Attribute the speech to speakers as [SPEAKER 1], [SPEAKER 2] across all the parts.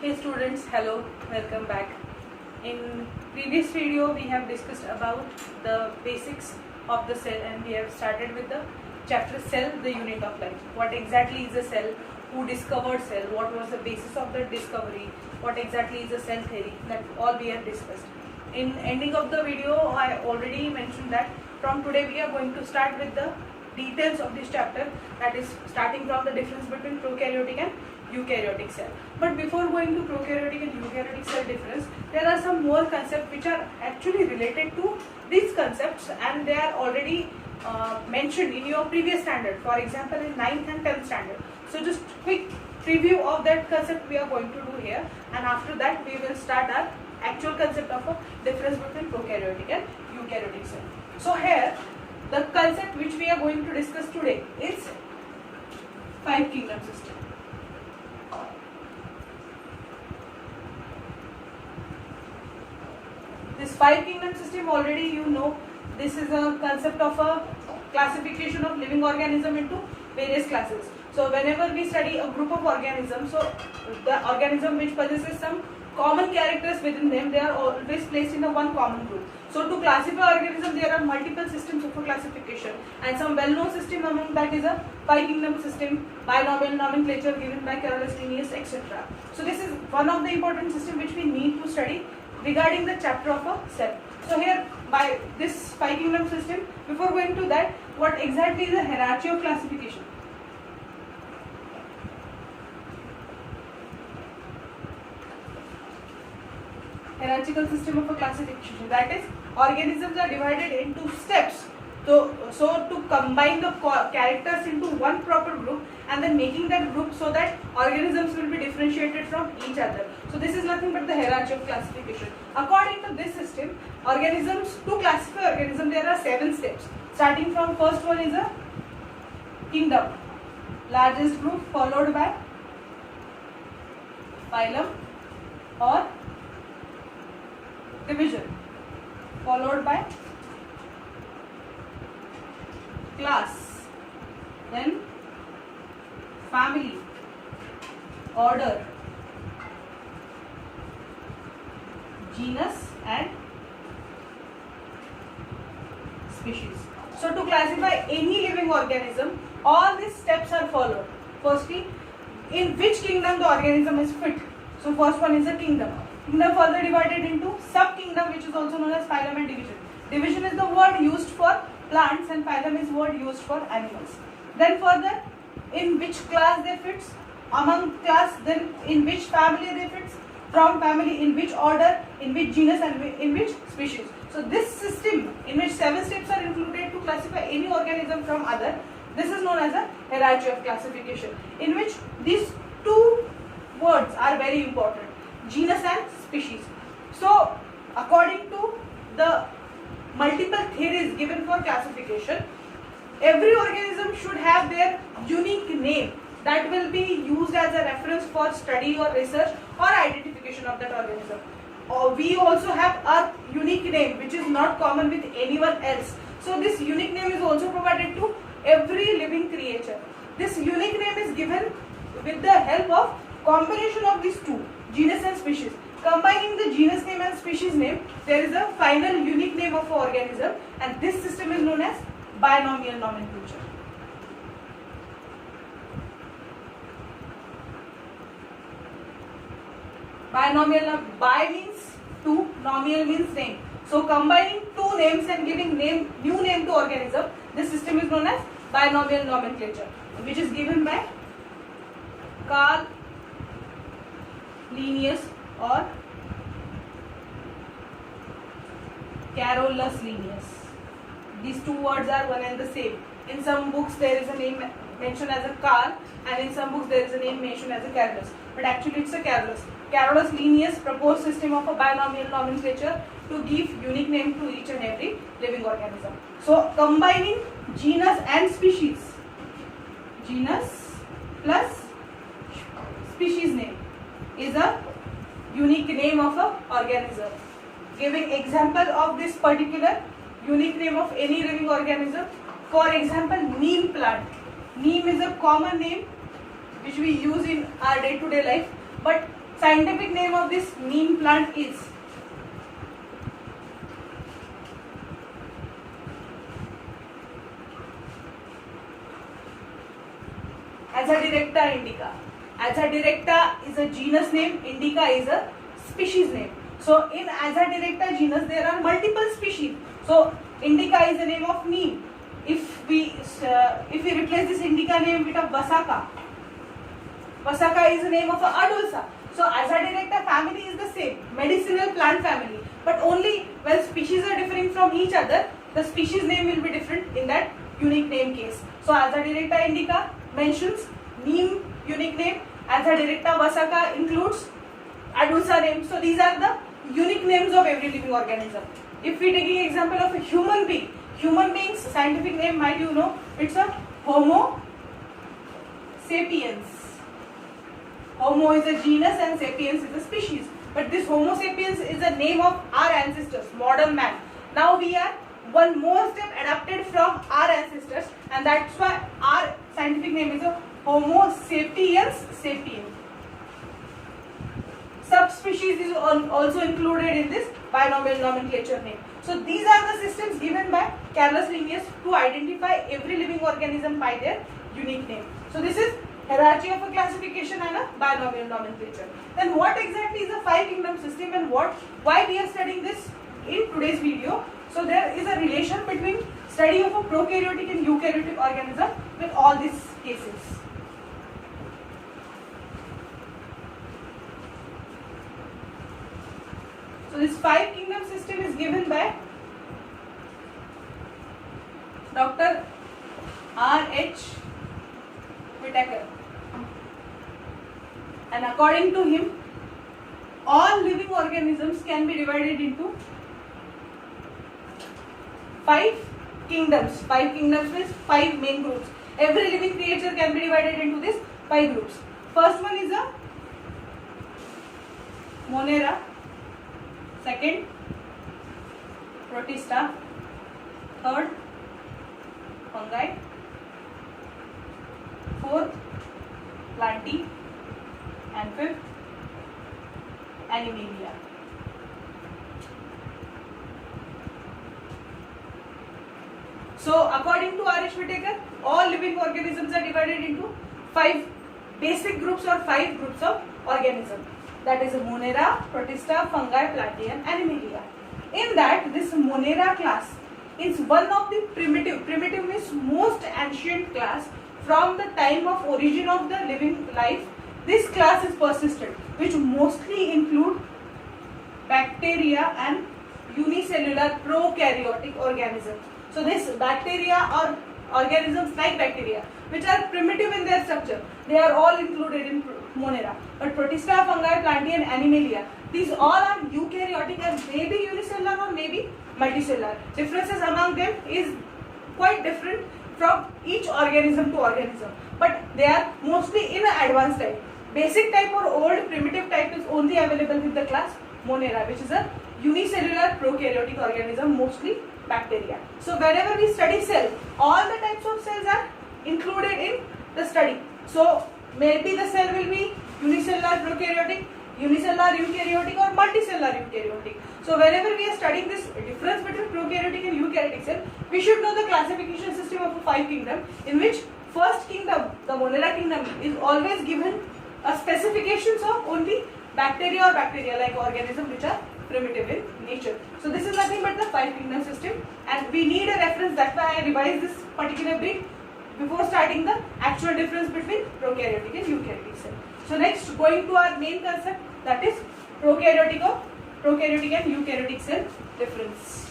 [SPEAKER 1] Hey students, hello, welcome back. In previous video we have discussed about the basics of the cell and we have started with the chapter cell, the unit of life. What exactly is a cell, who discovered cell, what was the basis of the discovery, what exactly is a cell theory, that all we have discussed. In ending of the video I already mentioned that from today we are going to start with the details of this chapter, that is starting from the difference between prokaryotic and eukaryotic cell. But before going to prokaryotic and eukaryotic cell difference, there are some more concepts which are actually related to these concepts and they are already mentioned in your previous standard, for example in 9th and 10th standard. So just quick preview of that concept we are going to do here, and after that we will start our actual concept of a difference between prokaryotic and eukaryotic cell. So here the concept which we are going to discuss today is 5 kingdom system. This 5 kingdom system, already you know, this is a concept of a classification of living organism into various classes. So whenever we study a group of organisms, so the organism which possesses some common characters within them, they are always placed in a one common group. So to classify organism, there are multiple systems of classification, and some well-known system among that is a 5 kingdom system, binomial nomenclature given by Carolus Linnaeus, etc. So this is one of the important system which we need to study regarding the chapter of a cell. So here by this 5 kingdom system, before going to that, what exactly is the hierarchy of classification? Hierarchical system of a classification, that is organisms are divided into steps. So to combine the characters into one proper group and then making that group so that organisms will be differentiated from each other. So this is nothing but the hierarchy of classification. According to this system, organisms, to classify organisms, there are 7 steps. Starting from first one is a kingdom, largest group, followed by phylum or division, followed by class, then family, order, genus and species. So to classify any living organism, all these steps are followed. Firstly, in which kingdom the organism is fit. So first one is a kingdom. Kingdom further divided into sub-kingdom, which is also known as phylum and division. Division is the word used for plants and phylum is word used for animals. Then further, in which class they fit, among class, then in which family they fit, from family, in which order, in which genus and in which species. So this system in which 7 steps are included to classify any organism from other, this is known as a hierarchy of classification, in which these 2 words are very important, genus and species. So according to the multiple theories given for classification, every organism should have their unique name that will be used as a reference for study or research or identification of that organism. We also have a unique name which is not common with anyone else. So this unique name is also provided to every living creature. This unique name is given with the help of combination of these 2, genus and species. Combining the genus name and species name, there is a final unique name of an organism, and this system is known as binomial nomenclature. Binomial, bi means 2, nomial means name. So combining 2 names and giving new name to organism, this system is known as binomial nomenclature, which is given by Carl Linnaeus or Carolus Linnaeus. These 2 words are one and the same. In some books there is a name mentioned as a Carl, and in some books there is a name mentioned as a Carolus, but actually it's a Carolus. Carolus Linnaeus proposed system of a binomial nomenclature to give unique name to each and every living organism. So combining genus and species, genus plus species name is a unique name of a organism. Giving example of this particular unique name of any living organism, for example neem plant. Neem is a common name which we use in our day-to-day life, but Scientific name of this neem plant is Azadirachta indica. Azadirachta is a genus name, indica is a species name. So in Azadirachta genus there are multiple species. So indica is the name of neem. If we replace this indica name with a Vasaka, Vasaka is the name of a Adulsa. So Azadirachta family is the same, medicinal plant family, but only when species are differing from each other, the species name will be different in that unique name case. So Azadirachta indica mentions neem unique name, Azadirachta Vasaka includes Adulsa name. So these are the unique names of every living organism. If we taking example of a human being, human being's scientific name might you know, it's a Homo sapiens. Homo is a genus and sapiens is a species. But this Homo sapiens is the name of our ancestors, modern man. Now we are one more step adapted from our ancestors, and that's why our scientific name is a Homo sapiens sapiens. Subspecies is also included in this binomial nomenclature name. So these are the systems given by Carolus Linnaeus to identify every living organism by their unique name. So this is hierarchy of a classification and a binomial nomenclature. Then what exactly is a five kingdom system and why we are studying this in today's video? So there is a relation between study of a prokaryotic and eukaryotic organism with all these cases. So this five kingdom system is given by Dr. R.H. Whitaker. And according to him, all living organisms can be divided into five kingdoms. Five kingdoms means five main groups. Every living creature can be divided into these five groups. First one is a Monera. Second, Protista. Third, fungi. Fourth, Plantae. And fifth, Animalia. So according to R.H. Whitaker, all living organisms are divided into five basic groups or five groups of organisms. That is Monera, Protista, fungi, Plantae and Animalia. In that, this Monera class is one of the primitive means most ancient class from the time of origin of the living life. This class is persistent, which mostly include bacteria and unicellular prokaryotic organisms. So this bacteria or organisms like bacteria, which are primitive in their structure, they are all included in Monera. But Protista, fungi, Plantae and Animalia, these all are eukaryotic and maybe unicellular or maybe multicellular. Differences among them is quite different from each organism to organism, but they are mostly in an advanced type. Basic type or old primitive type is only available with the class Monera, which is a unicellular prokaryotic organism, mostly bacteria. So whenever we study cell, all the types of cells are included in the study. So maybe the cell will be unicellular prokaryotic, unicellular eukaryotic or multicellular eukaryotic. So whenever we are studying this difference between prokaryotic and eukaryotic cell, we should know the classification system of a five kingdom, in which first kingdom, the Monera kingdom, is always given a specifications of only bacteria or bacteria-like organisms which are primitive in nature. So this is nothing but the five kingdom system, and we need a reference. That's why I revised this particular bit before starting the actual difference between prokaryotic and eukaryotic cell. So next, going to our main concept, that is prokaryotic and eukaryotic cell difference.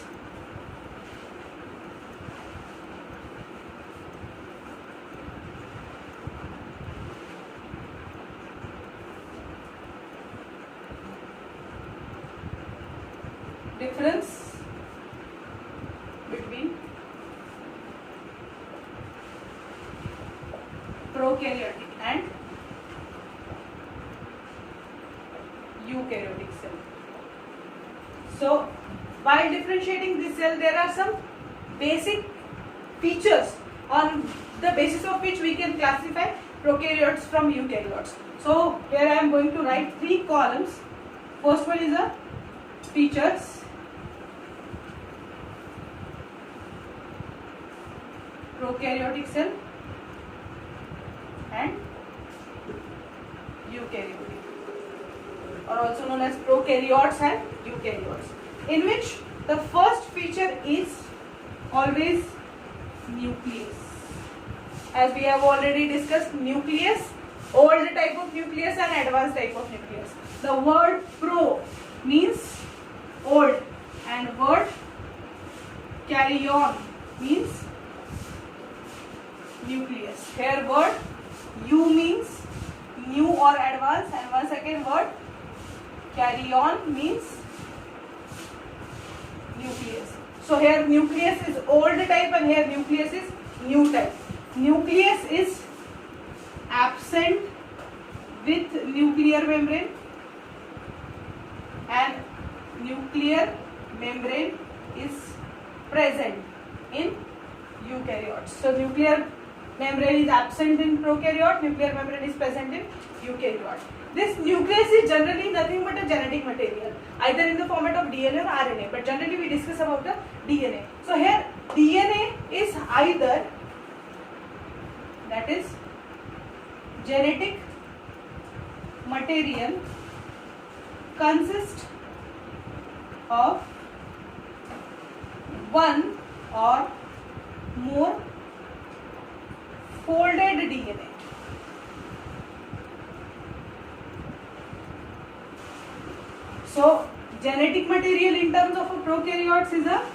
[SPEAKER 1] Difference between prokaryotic and eukaryotic cell. So while differentiating this cell, there are some basic features on the basis of which we can classify prokaryotes from eukaryotes. So here I am going to write 3 columns. First one is a features, prokaryotic cell and eukaryotic, or also known as prokaryotes and eukaryotes, in which the first feature is always nucleus. As we have already discussed, nucleus, old type of nucleus and advanced type of nucleus. The word pro means old and word karyon means nucleus. Here word U means new or advanced, and one second word karyon means nucleus. So here nucleus is old type and here nucleus is new type. Nucleus is absent with nuclear membrane and nuclear membrane is present in eukaryotes. So nuclear membrane is absent in prokaryote, nuclear membrane is present in eukaryote. This nucleus is generally nothing but a genetic material, either in the format of DNA or RNA, but generally we discuss about the DNA. So here DNA is either, that is genetic material consists of one or more folded DNA. So genetic material in terms of a prokaryotes is a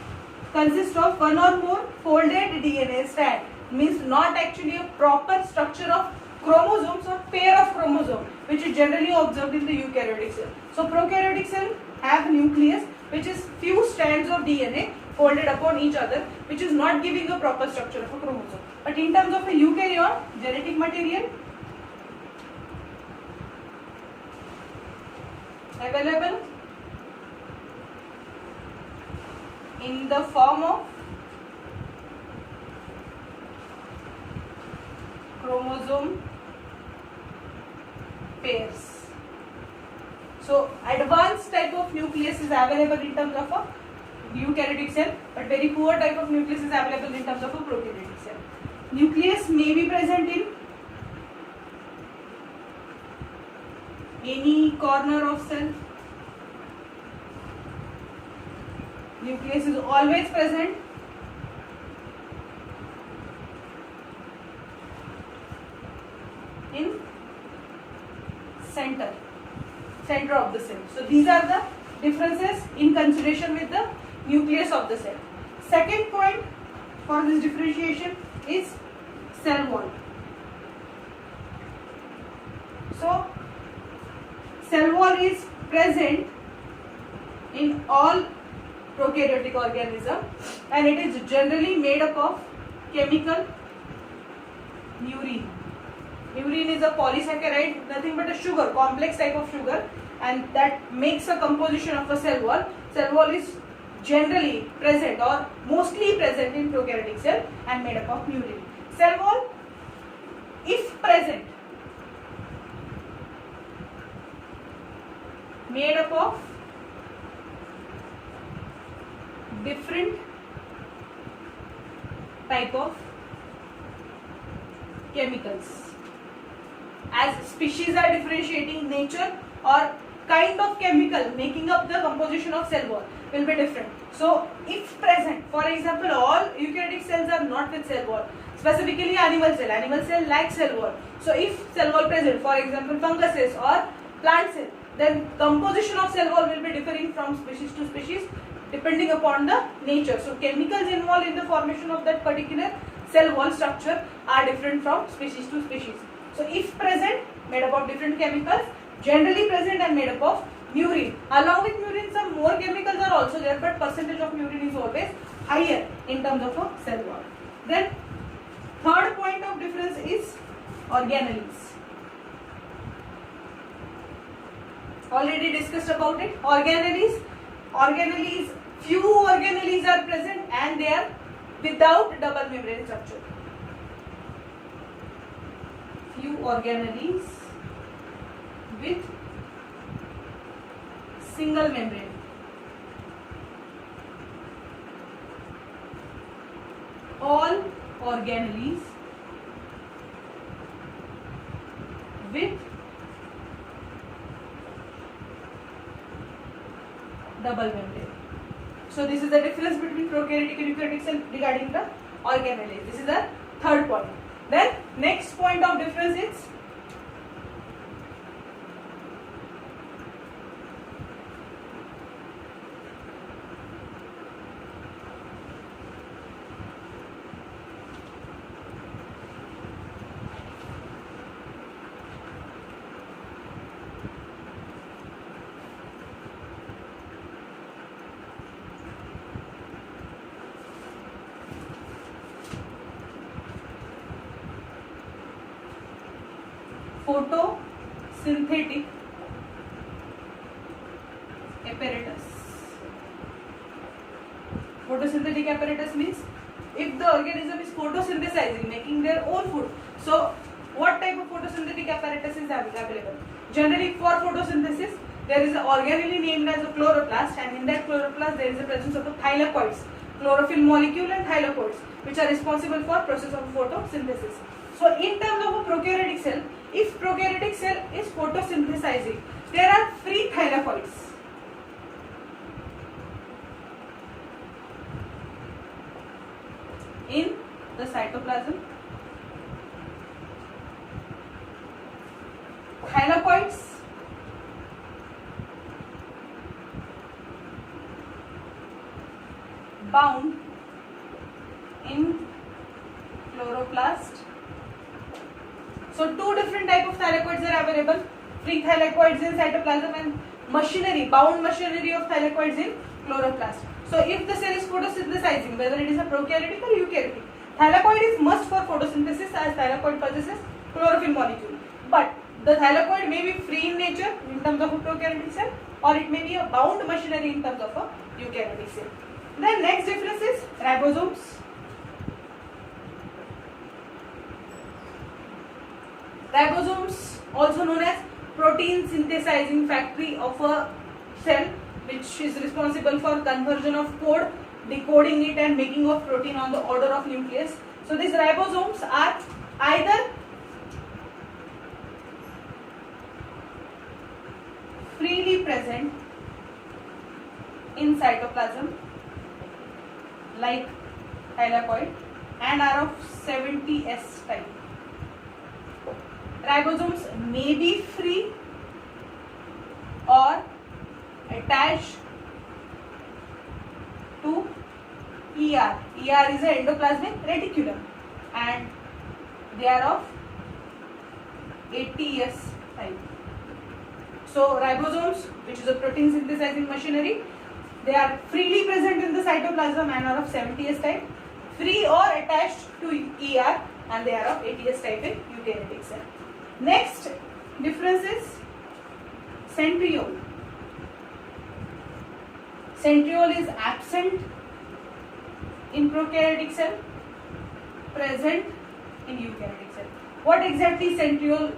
[SPEAKER 1] consists of one or more folded DNA strand, means not actually a proper structure of chromosomes or pair of chromosomes, which is generally observed in the eukaryotic cell. So prokaryotic cell have nucleus, which is few strands of DNA folded upon each other, which is not giving a proper structure of a chromosome. But in terms of a eukaryote, genetic material available in the form of chromosome pairs. So advanced type of nucleus is available in terms of a eukaryotic cell, but very poor type of nucleus is available in terms of a prokaryotic cell. Nucleus may be present in any corner of cell. Nucleus is always present in center of the cell. So these are the differences in consideration with the nucleus of the cell. Second point for this differentiation is cell wall. So cell wall is present in all prokaryotic organism and it is generally made up of chemical murein. Murein is a polysaccharide, nothing but a sugar, complex type of sugar, and that makes a composition of a cell wall. Cell wall is generally present or mostly present in prokaryotic cell and made up of murein. Cell wall, if present, made up of different type of chemicals. As species are differentiating, nature or kind of chemical making up the composition of cell wall will be different. So if present, for example, all eukaryotic cells are not with cell wall, specifically animal cell lacks cell wall. So if cell wall present, for example funguses or plant cell, then composition of cell wall will be differing from species to species depending upon the nature. So chemicals involved in the formation of that particular cell wall structure are different from species to species. So if present, made up of different chemicals, generally present and made up of murein. Along with murein, some more chemicals are also there, but percentage of murein is always higher in terms of a cell wall. Then third point of difference is organelles. Already discussed about it. Organelles, few organelles are present and they are without double membrane structure. few organelles with single membrane. All organelles with double membrane. So this is the difference between prokaryotic and eukaryotic cell regarding the organelles. This is the third point. Then next point of difference is photosynthetic apparatus. Photosynthetic apparatus means if the organism is photosynthesizing, making their own food. So what type of photosynthetic apparatus is available? Generally for photosynthesis there is an organelle named as a chloroplast, and in that chloroplast there is the presence of the thylakoids, chlorophyll molecule and thylakoids, which are responsible for process of photosynthesis. So in terms of a prokaryotic cell, if prokaryotic cell is photosynthesizing, there are free thylakoids. In the cytoplasm. Thylakoids bound in chloroplast. So two different type of thylakoids are available. Free thylakoids in cytoplasm and machinery, bound machinery of thylakoids in chloroplast. So if the cell is photosynthesizing, whether it is a prokaryotic or eukaryotic, thylakoid is must for photosynthesis as thylakoid possesses chlorophyll molecule. But the thylakoid may be free in nature in terms of a prokaryotic cell, or it may be a bound machinery in terms of a eukaryotic cell. Then next difference is ribosomes. Ribosomes, also known as protein synthesizing factory of a cell, which is responsible for conversion of code, decoding it and making of protein on the order of nucleus. So these ribosomes are either freely present in cytoplasm like thylakoid and are of 70S type. Ribosomes may be free or attached to ER. ER is an endoplasmic reticulum and they are of 80S type. So ribosomes, which is a protein synthesizing machinery, they are freely present in the cytoplasm and are of 70S type, free or attached to ER, and they are of 80S type in eukaryotic cell. Next difference is centriole. Centriole is absent in prokaryotic cell, present in eukaryotic cell. What exactly centriole?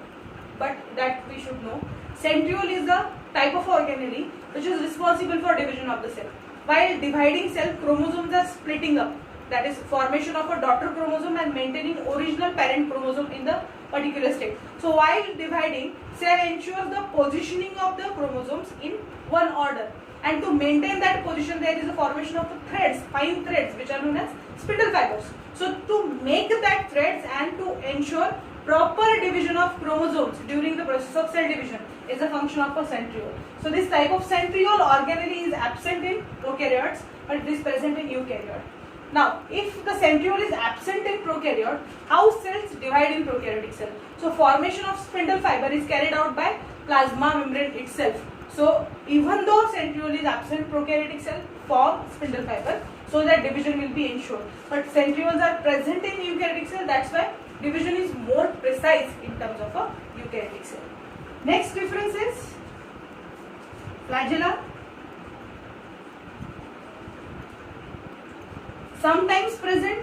[SPEAKER 1] But that we should know. Centriole is a type of organelle which is responsible for division of the cell. While dividing cell, chromosomes are splitting up. That is formation of a daughter chromosome and maintaining original parent chromosome in the particular state. So while dividing, cell ensures the positioning of the chromosomes in one order. And to maintain that position, there is a formation of threads, fine threads, which are known as spindle fibers. So to make that threads and to ensure proper division of chromosomes during the process of cell division is a function of a centriole. So this type of centriole organelle is absent in prokaryotes, but it is present in eukaryote. Now, if the centriole is absent in prokaryote, how cells divide in prokaryotic cell? So formation of spindle fiber is carried out by plasma membrane itself. So even though centriole is absent, prokaryotic cell form spindle fiber so that division will be ensured. But centrioles are present in eukaryotic cell, that's why division is more precise in terms of a eukaryotic cell. Next difference is flagella. Sometimes present,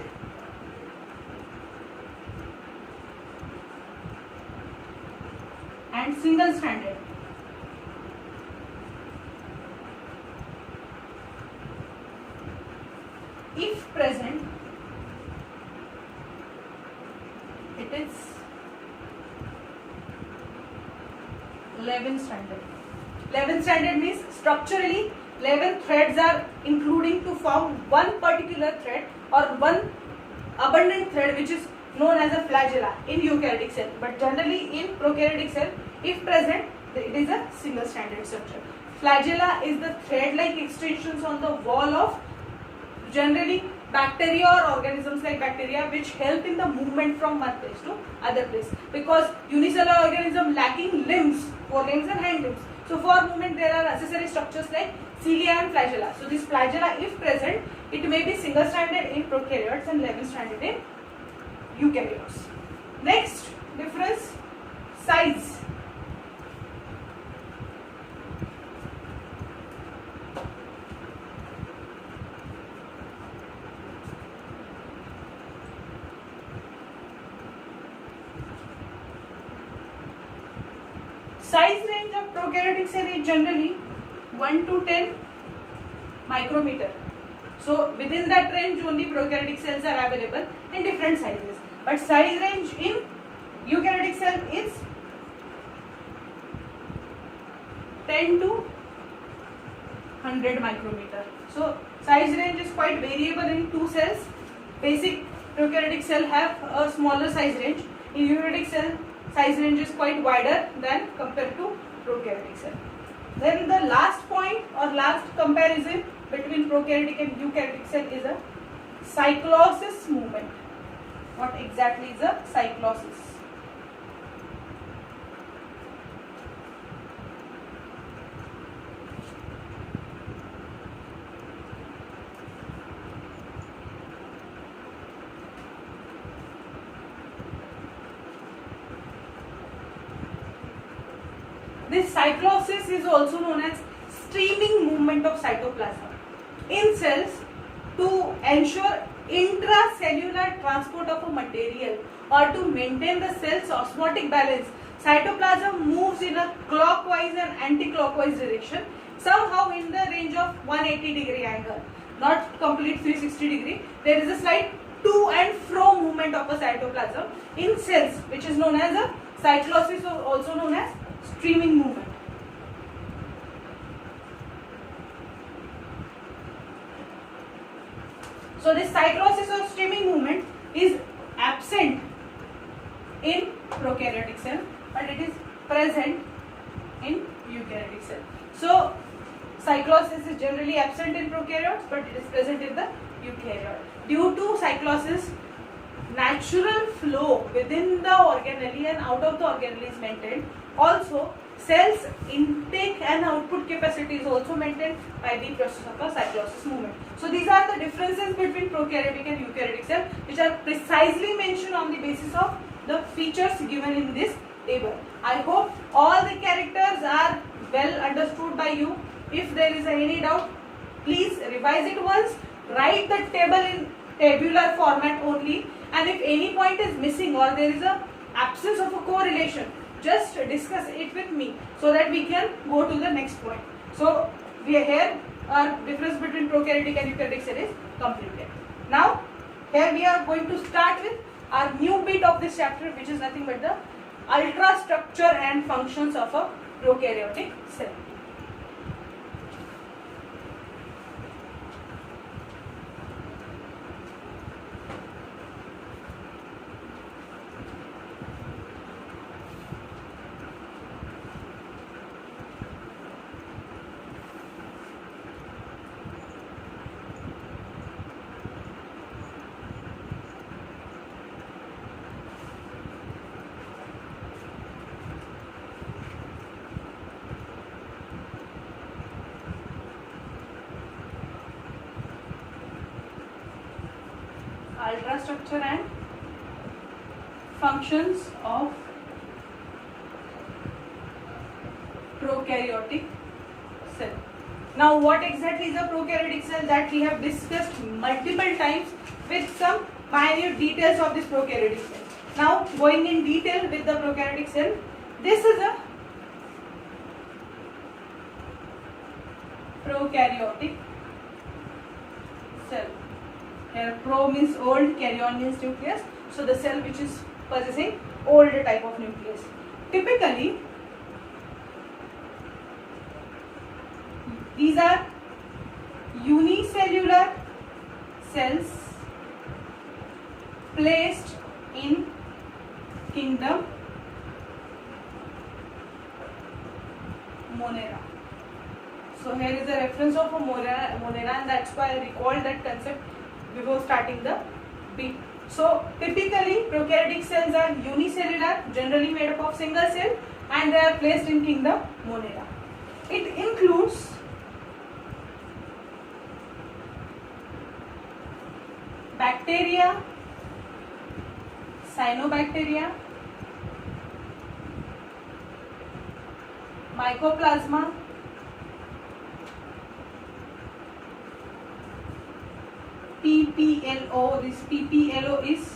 [SPEAKER 1] and single stranded. If present, it is 11 stranded. 11 stranded means structurally 11 threads are including to form one particular thread or one abundant thread, which is known as a flagella in eukaryotic cell. But generally in prokaryotic cell, if present, it is a single stranded structure. Flagella is the thread-like extensions on the wall of generally bacteria or organisms like bacteria, which help in the movement from one place to other place, because unicellular organism lacking limbs, forelimbs and hind limbs. So for movement there are accessory structures like cilia and flagella. So this flagella, if present, it may be single stranded in prokaryotes and 11 stranded in eukaryotes. Next difference, size. Size range of prokaryotic cell is generally 1 to 10 micrometer. So within that range only prokaryotic cells are available in different sizes. But size range in eukaryotic cell is 10 to 100 micrometer. So size range is quite variable in two cells. Basic prokaryotic cell have a smaller size range. In eukaryotic cell, size range is quite wider than compared to prokaryotic cell. Then the last point or last comparison between prokaryotic and eukaryotic cell is a cyclosis movement. What exactly is a cyclosis? This cyclosis is also known as streaming movement of cytoplasm in cells to ensure intracellular transport of a material or to maintain the cell's osmotic balance. Cytoplasm moves in a clockwise and anti-clockwise direction, somehow in the range of 180-degree angle, not complete 360-degree. There is a slight to and fro movement of a cytoplasm in cells, which is known as a cyclosis, or also known as streaming movement. So this cyclosis or streaming movement is absent in prokaryotic cell, but it is present in eukaryotic cell. So cyclosis is generally absent in prokaryotes, but it is present in the eukaryote. Due to cyclosis, natural flow within the organelle and out of the organelle is maintained. Also, cells intake and output capacity is also maintained by the process of a cyclosis movement. So these are the differences between prokaryotic and eukaryotic cell, which are precisely mentioned on the basis of the features given in this table. I hope all the characters are well understood by you. If there is any doubt, please revise it once. Write the table in tabular format only, and if any point is missing or there is a absence of a correlation, just discuss it with me so that we can go to the next point. So we are here, our difference between prokaryotic and eukaryotic cell is completed. Now here we are going to start with our new bit of this chapter, which is nothing but the ultrastructure and functions of a prokaryotic cell. Ultrastructure and functions of prokaryotic cell. Now what exactly is a prokaryotic cell, that we have discussed multiple times with some minute details of this prokaryotic cell. Now going in detail with the prokaryotic cell, This is a prokaryotic cell. Here pro means old, karyon means nucleus. So the cell which is possessing old type of nucleus. Typically, these are unicellular cells placed in kingdom Monera. So here is a reference of a Monera, and that's why I recalled that concept before starting the beat. So typically prokaryotic cells are unicellular, generally made up of single cell, and they are placed in kingdom Monera. It includes bacteria, cyanobacteria, mycoplasma, PPLO. This PPLO is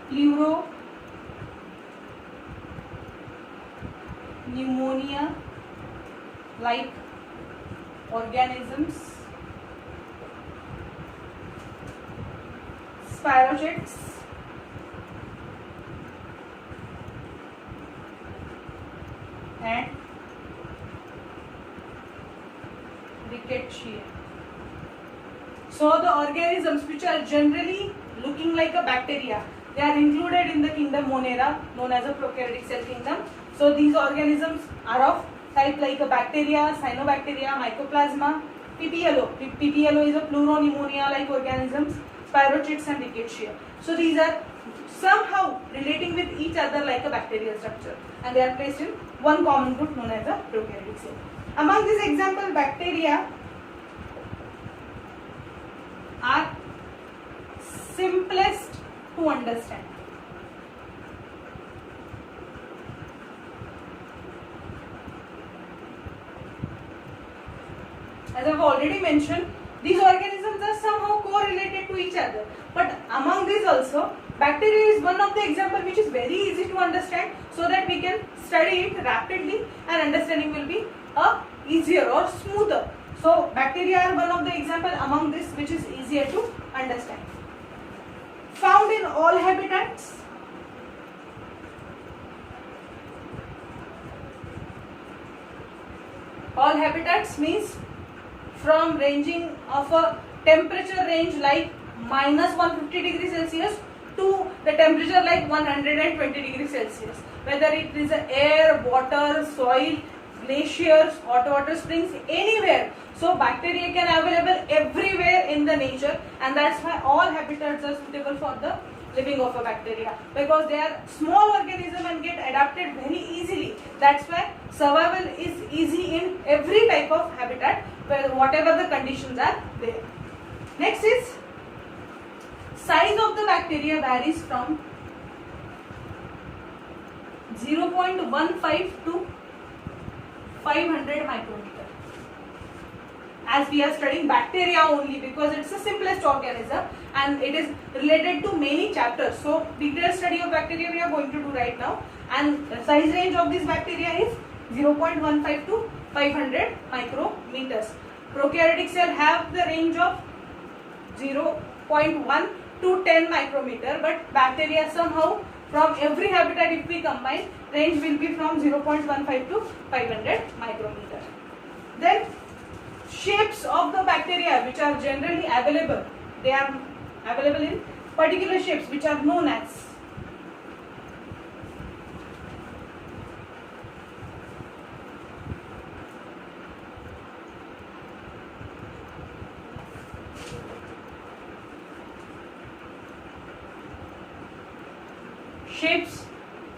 [SPEAKER 1] pleuro pneumonia like organisms, spirochetes, and rickettsia. So the organisms which are generally looking like a bacteria, they are included in the kingdom Monera, known as a prokaryotic cell kingdom. So these organisms are of type like a bacteria, cyanobacteria, mycoplasma, PPLO. PPLO is a pleuropneumonia like organisms, spirochetes and rickettsia. So these are somehow relating with each other like a bacterial structure, and they are placed in one common group known as a prokaryotic cell. Among these example bacteria are simplest to understand. As I have already mentioned, these organisms are somehow correlated to each other. But among these also, bacteria is one of the example which is very easy to understand, so that we can study it rapidly and understanding will be easier or smoother. So bacteria are one of the example among this which is easier to understand. Found in all habitats. All habitats means from ranging of a temperature range like minus 150 degrees Celsius to the temperature like 120 degrees Celsius. Whether it is air, water, soil, glaciers, hot water springs, anywhere. So bacteria can available everywhere in the nature, and that's why all habitats are suitable for the living of a bacteria, because they are small organism and get adapted very easily. That's why survival is easy in every type of habitat where whatever the conditions are there. Next is size of the bacteria varies from 0.15 to 500 micrometer. As we are studying bacteria only, because it's the simplest organism and it is related to many chapters. So detailed study of bacteria we are going to do right now, and the size range of this bacteria is 0.15 to 500 micrometers. Prokaryotic cell have the range of 0.1 to 10 micrometer, but bacteria somehow from every habitat if we combine, range will be from 0.15 to 500 micrometer. Then shapes of the bacteria which are generally available, they are available in particular shapes which are known as shapes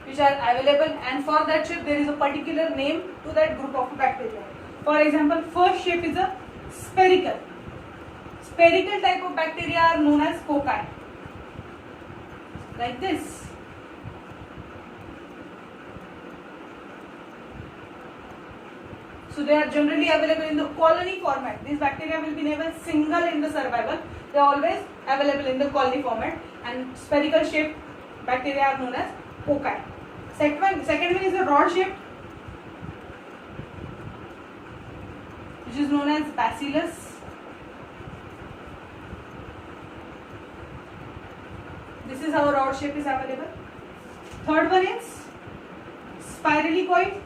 [SPEAKER 1] which are available, and for that shape there is a particular name to that group of bacteria. For example, first shape is a spherical. Spherical type of bacteria are known as cocci, like this. So they are generally available in the colony format. These bacteria will be never single in the survival. They are always available in the colony format, and spherical shaped bacteria are known as cocci. Second one is a rod shape, which is known as bacillus. This is how rod shape is available. Third one is spirally coiled,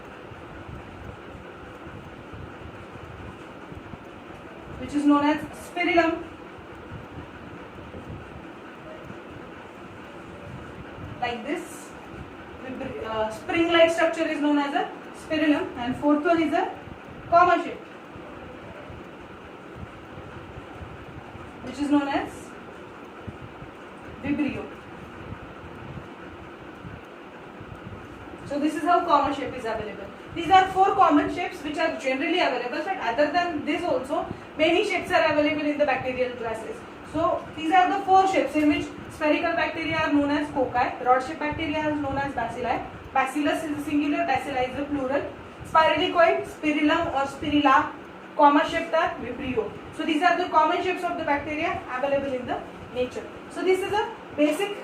[SPEAKER 1] which is known as spirillum. Like this, spring-like structure is known as a spirillum. And fourth one is a comma shape, which is known as vibrio. So this is how comma shape is available. These are 4 common shapes which are generally available, but other than this also many shapes are available in the bacterial classes. So these are the 4 shapes in which spherical bacteria are known as cocci, rod shaped bacteria is known as bacilli, bacillus is the singular, bacilli is the plural, spirally coiled, spirillum or spirilla, comma shaped are vibrio. So these are the common shapes of the bacteria available in the nature. So this is a basic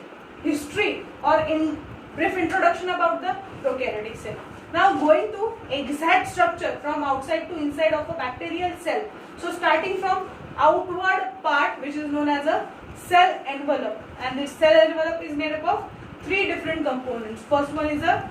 [SPEAKER 1] history or in brief introduction about the prokaryotic cell. Now going to exact structure from outside to inside of a bacterial cell. So starting from outward part, which is known as a cell envelope, and this cell envelope is made up of 3 different components. First one is a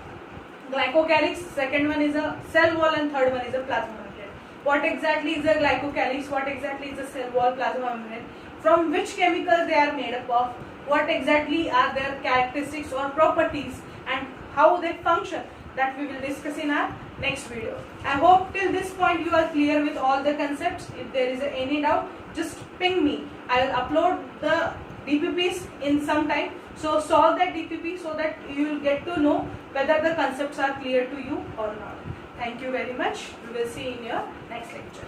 [SPEAKER 1] glycocalyx, second one is a cell wall, and third one is a plasma membrane. What exactly is a glycocalyx? What exactly is a cell wall, plasma membrane? From which chemical they are made up of? What exactly are their characteristics or properties and how they function? That we will discuss in our next video. I hope till this point you are clear with all the concepts. If there is any doubt, just ping me. I will upload the DPPs in some time. So solve that DPP so that you will get to know whether the concepts are clear to you or not. Thank you very much. We will see in your next lecture.